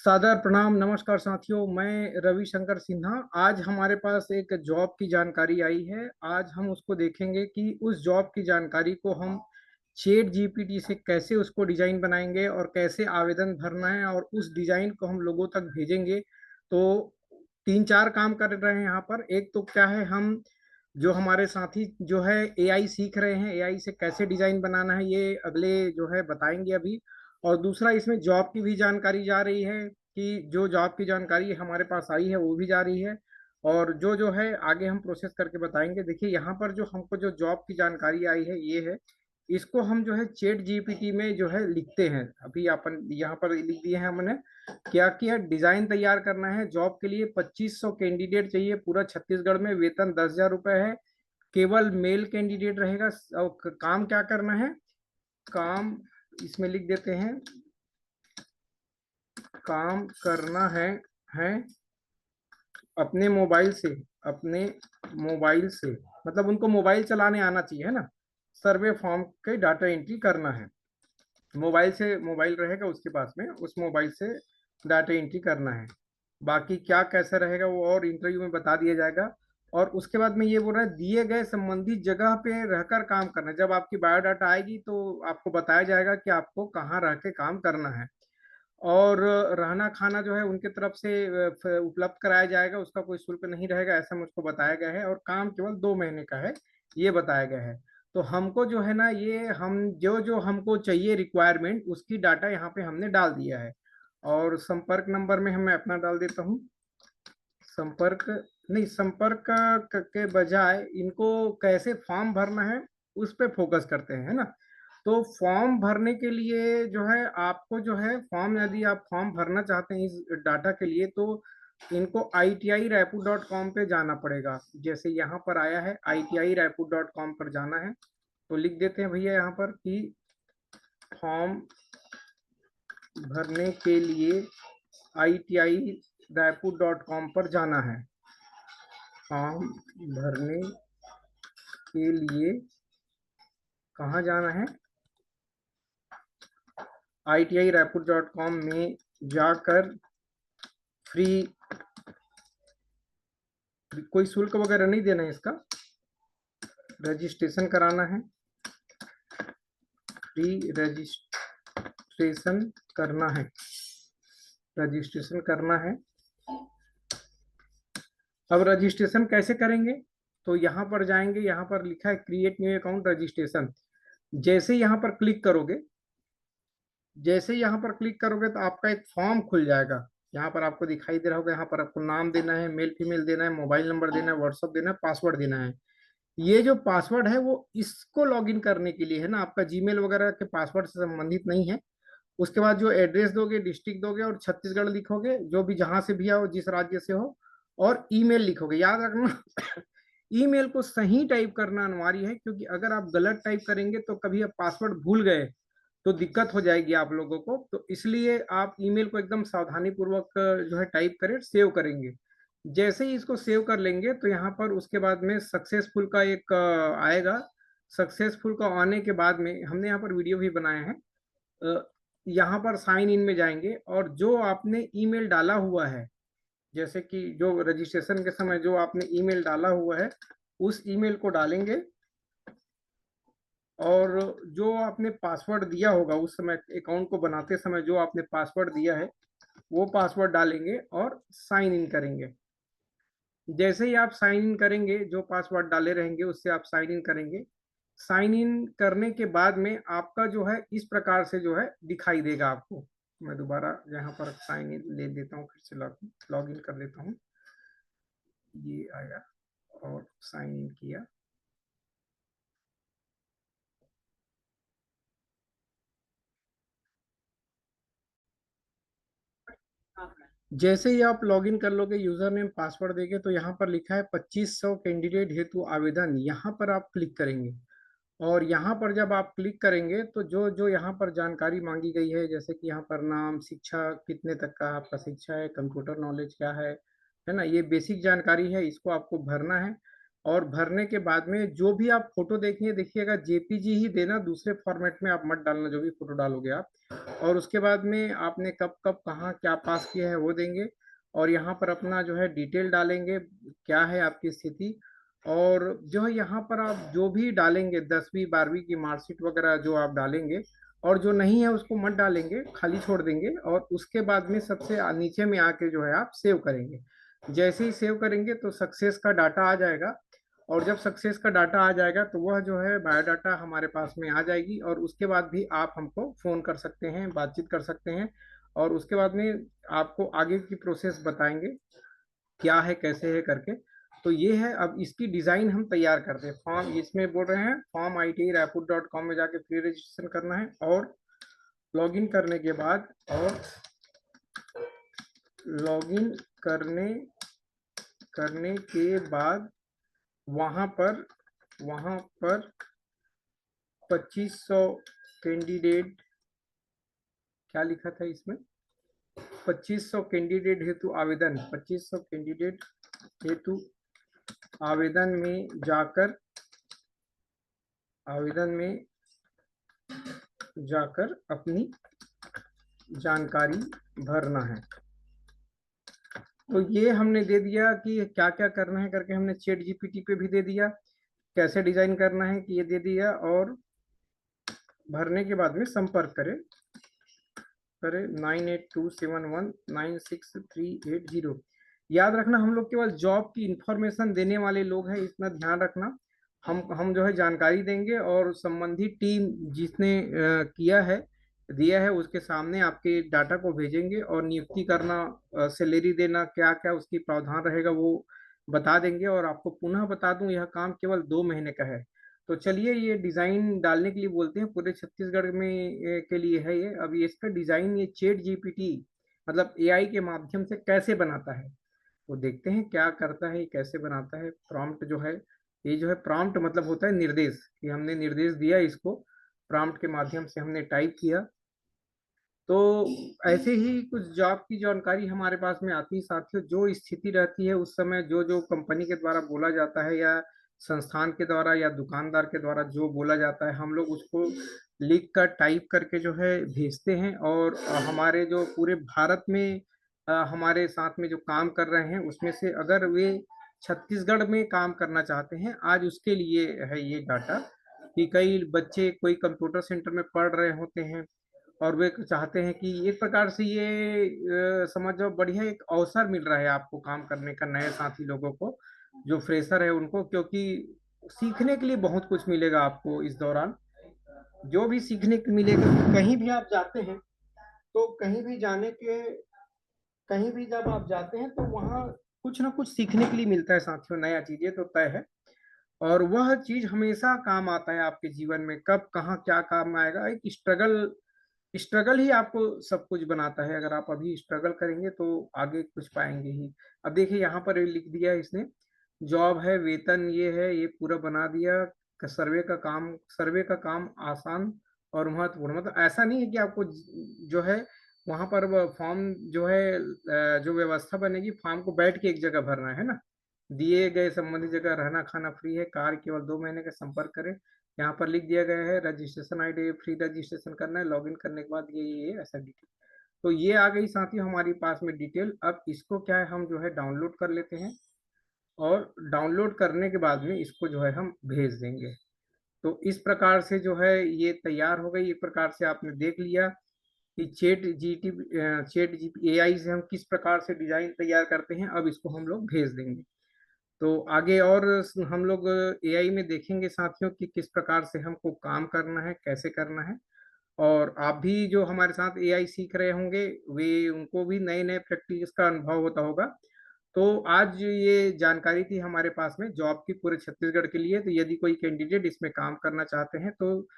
सादर प्रणाम। नमस्कार साथियों, मैं रविशंकर सिन्हा। आज हमारे पास एक जॉब की जानकारी आई है। आज हम उसको देखेंगे कि उस जॉब की जानकारी को हम चैट जीपीटी से कैसे उसको डिजाइन बनाएंगे और कैसे आवेदन भरना है और उस डिजाइन को हम लोगों तक भेजेंगे। तो तीन चार काम कर रहे हैं यहाँ पर। एक तो क्या है, हम जो हमारे साथी जो है एआई सीख रहे हैं, एआई से कैसे डिजाइन बनाना है ये अगले जो है बताएंगे अभी। और दूसरा, इसमें जॉब की भी जानकारी जा रही है कि जो जॉब की जानकारी हमारे पास आई है वो भी जा रही है। और जो जो है आगे हम प्रोसेस करके बताएंगे। देखिए यहाँ पर जो हमको जो जॉब की जानकारी आई है ये है। इसको हम जो है चैट जीपीटी में जो है लिखते हैं। अभी अपन यहाँ पर लिख दिए हैं हमने। क्या किया, डिजाइन तैयार करना है जॉब के लिए। 2500 कैंडिडेट चाहिए पूरा छत्तीसगढ़ में। वेतन 10,000 रुपए है। केवल मेल कैंडिडेट रहेगा। और काम क्या करना है, काम इसमें लिख देते हैं। काम करना है अपने मोबाइल से। अपने मोबाइल से मतलब उनको मोबाइल चलाने आना चाहिए, है ना। सर्वे फॉर्म के डाटा एंट्री करना है। मोबाइल से, मोबाइल रहेगा उसके पास में, उस मोबाइल से डाटा एंट्री करना है। बाकी क्या कैसे रहेगा वो और इंटरव्यू में बता दिया जाएगा। और उसके बाद में ये बोल रहा है दिए गए संबंधित जगह पे रहकर काम करना है। जब आपकी बायोडाटा आएगी तो आपको बताया जाएगा कि आपको कहाँ रह के काम करना है। और रहना खाना जो है उनके तरफ से उपलब्ध कराया जाएगा, उसका कोई शुल्क नहीं रहेगा, ऐसा मुझको बताया गया है। और काम केवल 2 महीने का है, ये बताया गया है। तो हमको जो है ना, ये हम जो जो हमको चाहिए रिक्वायरमेंट उसकी डाटा यहाँ पे हमने डाल दिया है। और संपर्क नंबर में मैं अपना डाल देता हूँ। संपर्क नहीं, संपर्क के बजाय इनको कैसे फॉर्म भरना है उस पे फोकस करते हैं, है ना। तो फॉर्म भरने के लिए जो है आपको जो है फॉर्म, यदि आप फॉर्म भरना चाहते हैं इस डाटा के लिए तो इनको ITI Raipur.com पे जाना पड़ेगा। जैसे यहाँ पर आया है ITI Raipur.com पर जाना है। तो लिख देते हैं भैया यहाँ पर कि फॉर्म भरने के लिए ITI Raipur.com पर जाना है। फॉर्म भरने के लिए कहाँ जाना है, ITI Raipur.com में जाकर फ्री, कोई शुल्क वगैरह नहीं देना है, इसका रजिस्ट्रेशन कराना है। फ्री रजिस्ट्रेशन करना है, रजिस्ट्रेशन करना है। अब रजिस्ट्रेशन कैसे करेंगे, तो यहाँ पर जाएंगे, यहाँ पर लिखा है क्रिएट न्यू अकाउंट रजिस्ट्रेशन। जैसे यहाँ पर क्लिक करोगे, जैसे यहाँ पर क्लिक करोगे तो आपका एक फॉर्म खुल जाएगा। यहाँ पर आपको दिखाई दे रहा होगा, यहाँ पर आपको नाम देना है, मेल फीमेल देना है, मोबाइल नंबर देना है, व्हाट्सअप देना है, पासवर्ड देना है। ये जो पासवर्ड है वो इसको लॉगिन करने के लिए है ना, आपका जीमेल वगैरह के पासवर्ड से संबंधित नहीं है। उसके बाद जो एड्रेस दोगे, डिस्ट्रिक्ट दोगे और छत्तीसगढ़ लिखोगे, जो भी जहां से भी आओ, जिस राज्य से हो। और ईमेल लिखोगे, याद रखना। ईमेल को सही टाइप करना अनिवार्य है, क्योंकि अगर आप गलत टाइप करेंगे तो कभी आप पासवर्ड भूल गए तो दिक्कत हो जाएगी आप लोगों को। तो इसलिए आप ईमेल को एकदम सावधानी पूर्वक जो है टाइप करें, सेव करेंगे। जैसे ही इसको सेव कर लेंगे तो यहाँ पर उसके बाद में सक्सेसफुल का एक आएगा। सक्सेसफुल का आने के बाद में हमने यहाँ पर वीडियो भी बनाया है। यहाँ पर साइन इन में जाएंगे और जो आपने ईमेल डाला हुआ है, जैसे कि जो रजिस्ट्रेशन के समय जो आपने ईमेल डाला हुआ है उस ईमेल को डालेंगे। और जो आपने पासवर्ड दिया होगा उस समय अकाउंट को बनाते समय जो आपने पासवर्ड दिया है वो पासवर्ड डालेंगे और साइन इन करेंगे। जैसे ही आप साइन इन करेंगे, जो पासवर्ड डाले रहेंगे उससे आप साइन इन करेंगे। साइन इन करने के बाद में आपका जो है इस प्रकार से जो है दिखाई देगा आपको। मैं दोबारा यहाँ पर साइन इन ले लेता हूँ, फिर से लॉग इन कर लेता हूँ। ये आया और साइन इन किया। जैसे ही आप लॉगिन कर लोगे, यूजर नेम पासवर्ड देंगे, तो यहाँ पर लिखा है 2500 कैंडिडेट हेतु आवेदन, यहाँ पर आप क्लिक करेंगे। और यहाँ पर जब आप क्लिक करेंगे तो जो जो यहाँ पर जानकारी मांगी गई है, जैसे कि यहाँ पर नाम, शिक्षा कितने तक का आपका शिक्षा है, कंप्यूटर नॉलेज क्या है ना, ये बेसिक जानकारी है, इसको आपको भरना है। और भरने के बाद में जो भी आप फोटो देखेंगे, देखिएगा जेपीजी ही देना, दूसरे फॉर्मेट में आप मत डालना जो भी फोटो डालोगे आप। और उसके बाद में आपने कब कब कहाँ क्या पास किया है वो देंगे, और यहाँ पर अपना जो है डिटेल डालेंगे, क्या है आपकी स्थिति। और जो है यहाँ पर आप जो भी डालेंगे 10वीं 12वीं की मार्कशीट वगैरह जो आप डालेंगे, और जो नहीं है उसको मत डालेंगे, खाली छोड़ देंगे। और उसके बाद में सबसे नीचे में आके जो है आप सेव करेंगे। जैसे ही सेव करेंगे तो सक्सेस का डाटा आ जाएगा, और जब सक्सेस का डाटा आ जाएगा तो वह जो है बायोडाटा हमारे पास में आ जाएगी, और उसके बाद भी आप हमको फ़ोन कर सकते हैं, बातचीत कर सकते हैं। और उसके बाद में आपको आगे की प्रोसेस बताएंगे क्या है कैसे है करके। तो ये है, अब इसकी डिज़ाइन हम तैयार करते हैं। फॉर्म इसमें बोल रहे हैं फॉर्म ITI-Raipur.com में जाके फ्री रजिस्ट्रेशन करना है, और लॉगिन करने के बाद, और लॉगिन करने करने के बाद वहाँ पर 2500 कैंडिडेट, क्या लिखा था इसमें, 2500 कैंडिडेट हेतु आवेदन, 2500 कैंडिडेट हेतु आवेदन में जाकर, आवेदन में जाकर अपनी जानकारी भरना है। तो ये हमने दे दिया कि क्या क्या करना है करके, हमने चैट जीपीटी पे भी दे दिया, कैसे डिजाइन करना है कि ये दे दिया। और भरने के बाद में संपर्क करें 9827196380। याद रखना हम लोग केवल जॉब की इंफॉर्मेशन देने वाले लोग हैं, इतना ध्यान रखना। हम जो है जानकारी देंगे, और संबंधित टीम जिसने किया है, दिया है, उसके सामने आपके डाटा को भेजेंगे, और नियुक्ति करना, सैलरी देना, क्या क्या उसकी प्रावधान रहेगा वो बता देंगे। और आपको पुनः बता दूं, यह काम केवल 2 महीने का है। तो चलिए, ये डिजाइन डालने के लिए बोलते हैं, पूरे छत्तीसगढ़ में के लिए है ये। अब ये इसका डिजाइन ये चैट जीपीटी मतलब एआई के माध्यम से कैसे बनाता है, तो देखते हैं क्या करता है, कैसे बनाता है। प्रॉम्प्ट जो है, ये जो है प्रॉम्प्ट मतलब होता है निर्देश, कि हमने निर्देश दिया इसको, प्रॉम्प्ट के माध्यम से हमने टाइप किया। तो ऐसे ही कुछ जॉब की जानकारी हमारे पास में आती है साथियों। जो स्थिति रहती है उस समय, जो जो कंपनी के द्वारा बोला जाता है, या संस्थान के द्वारा या दुकानदार के द्वारा जो बोला जाता है, हम लोग उसको लिख कर टाइप करके जो है भेजते हैं। और हमारे जो पूरे भारत में हमारे साथ में जो काम कर रहे हैं उसमें से अगर वे छत्तीसगढ़ में काम करना चाहते हैं, आज उसके लिए है ये डाटा, कि कई बच्चे कोई कंप्यूटर सेंटर में पढ़ रहे होते हैं, और वे चाहते हैं कि एक प्रकार से ये समझो बढ़िया एक अवसर मिल रहा है आपको काम करने का, नए साथी लोगों को, जो फ्रेशर है उनको, क्योंकि सीखने के लिए बहुत कुछ मिलेगा आपको इस दौरान। जो भी सीखने को मिलेगा, कहीं भी आप जाते हैं तो कहीं भी जाने के, कहीं भी जब आप जाते हैं तो वहाँ कुछ ना कुछ सीखने के लिए मिलता है साथियों, नया चीज, ये तो तय है। और वह चीज हमेशा काम आता है आपके जीवन में, कब कहाँ क्या काम आएगा। एक स्ट्रगल, स्ट्रगल ही आपको सब कुछ बनाता है। अगर आप अभी स्ट्रगल करेंगे तो आगे कुछ पाएंगे ही। अब देखिए यहाँ पर लिख दिया है इसने, जॉब है, वेतन ये है, ये पूरा बना दिया। सर्वे का काम आसान और महत्वपूर्ण, मतलब ऐसा नहीं है कि आपको जो है वहां पर फॉर्म जो है जो व्यवस्था बनेगी, फॉर्म को बैठ के एक जगह भरना है ना। दिए गए संबंधित जगह रहना खाना फ्री है, कार्य केवल 2 महीने का, संपर्क करें। यहाँ पर लिख दिया गया है रजिस्ट्रेशन आईडी, फ्री रजिस्ट्रेशन करना है, लॉगिन करने के बाद ये ऐसा डिटेल। तो ये आ गई साथियों हमारे पास में डिटेल। अब इसको क्या है, हम जो है डाउनलोड कर लेते हैं, और डाउनलोड करने के बाद में इसको जो है हम भेज देंगे। तो इस प्रकार से जो है ये तैयार हो गई। एक प्रकार से आपने देख लिया कि चैट जी एआई से हम किस प्रकार से डिजाइन तैयार करते हैं। अब इसको हम लोग भेज देंगे। तो आगे और हम लोग एआई में देखेंगे साथियों कि किस प्रकार से हमको काम करना है, कैसे करना है। और आप भी जो हमारे साथ एआई सीख रहे होंगे, वे उनको भी नए नए प्रैक्टिस का अनुभव होता होगा। तो आज ये जानकारी थी हमारे पास में जॉब की पूरे छत्तीसगढ़ के लिए। तो यदि कोई कैंडिडेट इसमें काम करना चाहते हैं तो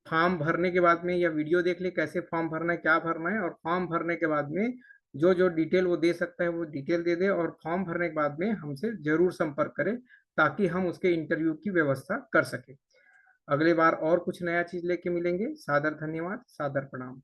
फॉर्म भरने के बाद में या वीडियो देख ले कैसे फॉर्म भरना है, क्या भरना है, और फॉर्म भरने के बाद में जो जो डिटेल वो दे सकता है वो डिटेल दे दे, और फॉर्म भरने के बाद में हमसे जरूर संपर्क करें, ताकि हम उसके इंटरव्यू की व्यवस्था कर सके। अगली बार और कुछ नया चीज लेके मिलेंगे। सादर धन्यवाद, सादर प्रणाम।